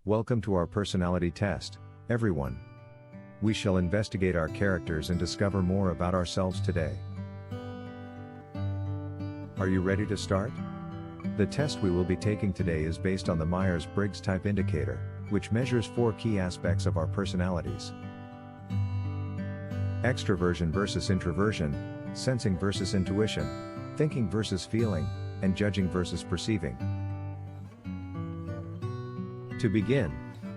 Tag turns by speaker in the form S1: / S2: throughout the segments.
S1: Welcome to our personality test, everyone. We shall investigate our characters and discover more about ourselves today. Are you ready to start? The test we will be taking today is based on the Myers-Briggs Type Indicator, which measures 4 key aspects of our personalities: extroversion versus introversion, sensing versus intuition, thinking versus feeling, and judging versus perceiving. To begin,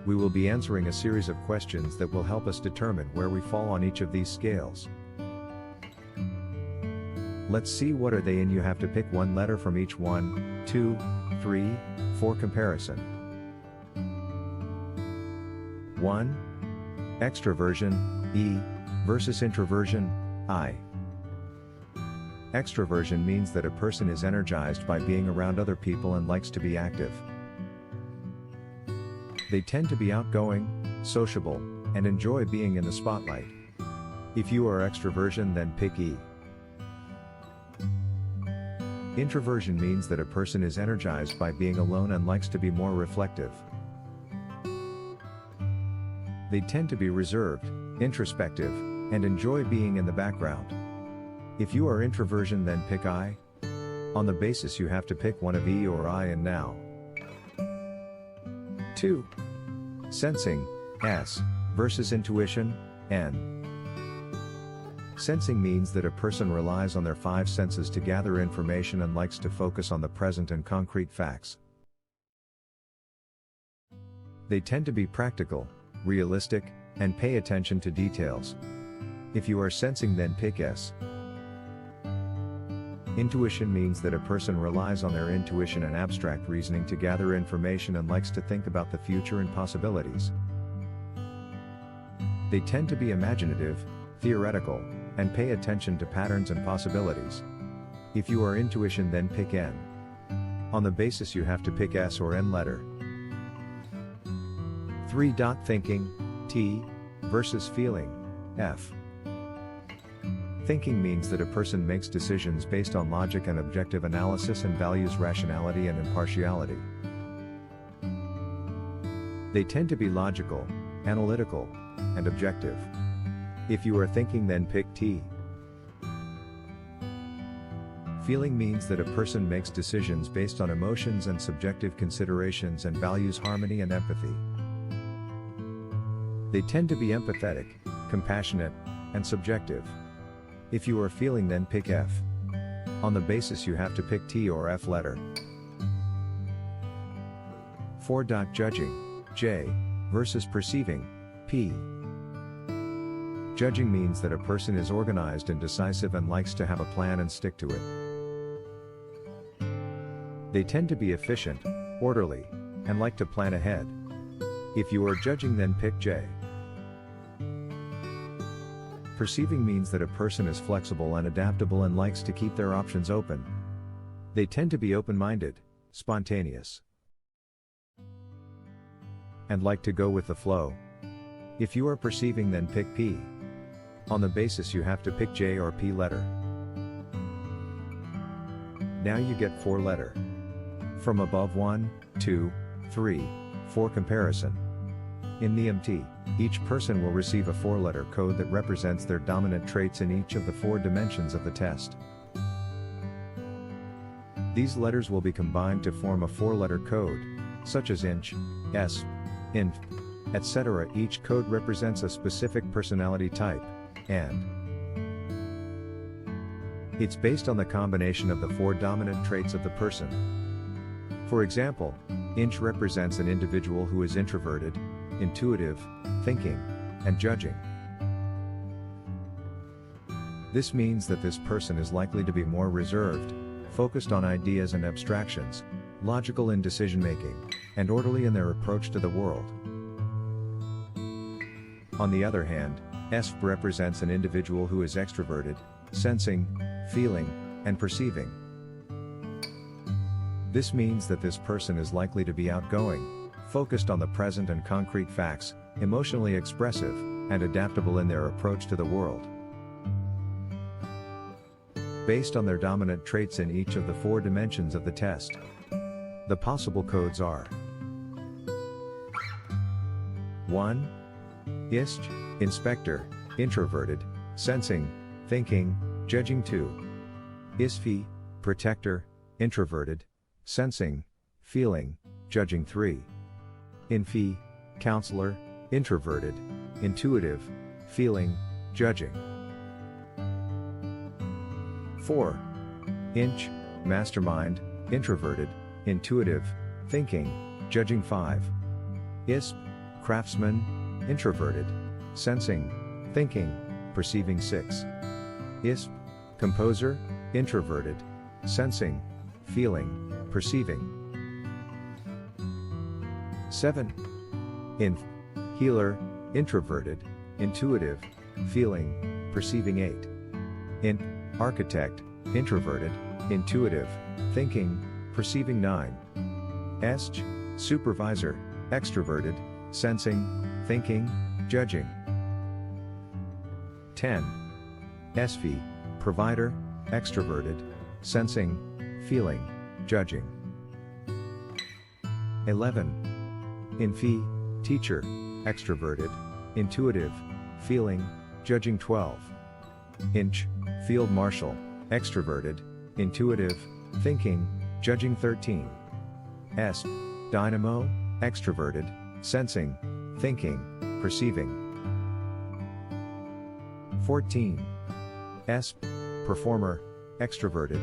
S1: we will be answering a series of questions that will help us determine where we fall on each of these scales. Let's see what are they, and you have to pick one letter from each 1, 2, 3, 4 comparison. 1. Extroversion, E, versus introversion, I. Extroversion means that a person is energized by being around other people and likes to be active. They tend to be outgoing, sociable, and enjoy being in the spotlight. If you are extroversion, then pick E. Introversion means that a person is energized by being alone and likes to be more reflective. They tend to be reserved, introspective, and enjoy being in the background. If you are introversion, then pick I. On the basis you have to pick one of E or I and now. 2. Sensing, S, versus intuition, N. Sensing means that a person relies on their 5 senses to gather information and likes to focus on the present and concrete facts. They tend to be practical, realistic, and pay attention to details. If you are sensing, then pick S. Intuition means that a person relies on their intuition and abstract reasoning to gather information and likes to think about the future and possibilities. They tend to be imaginative, theoretical, and pay attention to patterns and possibilities. If you are intuition, then pick N. On the basis you have to pick S or N letter. 3. Thinking, T, versus feeling, F. Thinking means that a person makes decisions based on logic and objective analysis and values rationality and impartiality. They tend to be logical, analytical, and objective. If you are thinking, then pick T. Feeling means that a person makes decisions based on emotions and subjective considerations and values harmony and empathy. They tend to be empathetic, compassionate, and subjective. If you are feeling, then pick F. On the basis you have to pick T or F letter. 4. Judging, J, versus perceiving, P. Judging means that a person is organized and decisive and likes to have a plan and stick to it. They tend to be efficient, orderly, and like to plan ahead. If you are judging, then pick J. Perceiving means that a person is flexible and adaptable and likes to keep their options open. They tend to be open-minded, spontaneous, and like to go with the flow. If you are perceiving, then pick P. On the basis you have to pick J or P letter. Now you get 4 letter. From above 1, 2, 3, 4 comparison. In the MT, each person will receive a 4-letter code that represents their dominant traits in each of the 4 dimensions of the test. These letters will be combined to form a 4-letter code, such as INCH, ESP, INF, etc. Each code represents a specific personality type, and it's based on the combination of the 4 dominant traits of the person. For example, INCH represents an individual who is introverted, intuitive, thinking, and judging. This means that this person is likely to be more reserved, focused on ideas and abstractions, logical in decision-making, and orderly in their approach to the world. On the other hand, ESP represents an individual who is extroverted, sensing, feeling, and perceiving. This means that this person is likely to be outgoing, focused on the present and concrete facts, emotionally expressive, and adaptable in their approach to the world. Based on their dominant traits in each of the 4 dimensions of the test, the possible codes are 1. IST, inspector, introverted, sensing, thinking, judging. 2. ISFI, protector, introverted, sensing, feeling, judging. 3. INFI, counselor, introverted, intuitive, feeling, judging. 4. INCH, mastermind, introverted, intuitive, thinking, judging. 5. ISP, craftsman, introverted, sensing, thinking, perceiving. 6. ISP, composer, introverted, sensing, feeling, perceiving. 7. INF, healer, introverted, intuitive, feeling, perceiving. 8. INT, architect, introverted, intuitive, thinking, perceiving. 9. EST, supervisor, extroverted, sensing, thinking, judging. 10. SFI, provider, extroverted, sensing, feeling, judging. 11. INFI, teacher, extroverted, intuitive, feeling, judging. 12. INCH, field marshal, extroverted, intuitive, thinking, judging. 13. ESP, dynamo, extroverted, sensing, thinking, perceiving. 14. ESP, performer, extroverted,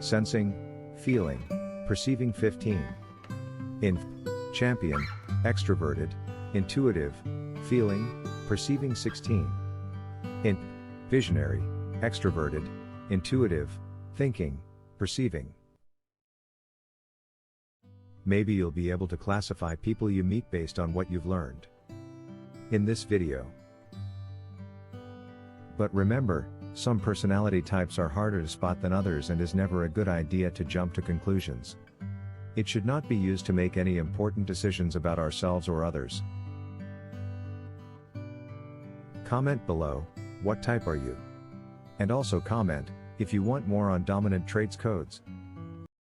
S1: sensing, feeling, perceiving. 15. INF, champion, extroverted, intuitive, feeling, perceiving. 16. INT, visionary, extroverted, intuitive, thinking, perceiving. Maybe you'll be able to classify people you meet based on what you've learned in this video. But remember, some personality types are harder to spot than others and is never a good idea to jump to conclusions. It should not be used to make any important decisions about ourselves or others. Comment below, what type are you? And also comment, if you want more on dominant traits codes.